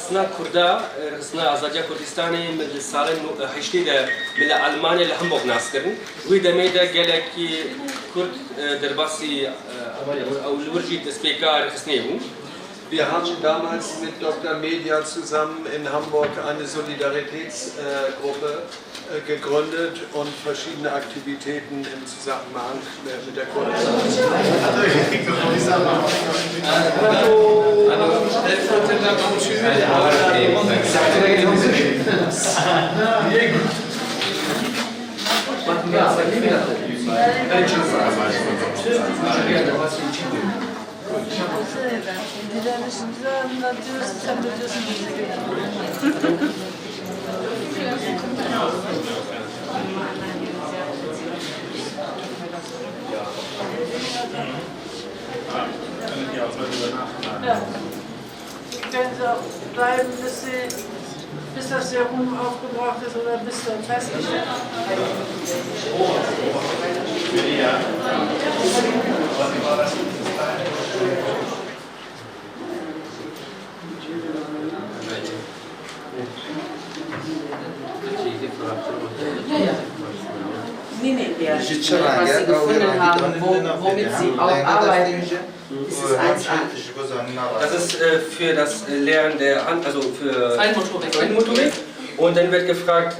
خصنا كردا خصنا أزاديا كردستاني من السالن هشتي ده من ألمانيا لهامبورغ ناسكرن وإذا ميدا قالك كرد درباسي أو الورجي تسبيكار خصنيه. Wir haben damals mit Dr. Media zusammen in Hamburg eine Solidaritätsgruppe gegründet und verschiedene Aktivitäten im Zusammenhang mit der Direnişimizi anlatıyoruz, sen de diyorsun bize ja. Können Sie auch bleiben, bis das Serum aufgebraucht ist oder bis dann festgestellt Nee, was Sie gefunden haben, womit Sie auch arbeiten, ist es 1A. Das ist für das Lernen der Hand, also für Feinmotorik. Und dann wird gefragt,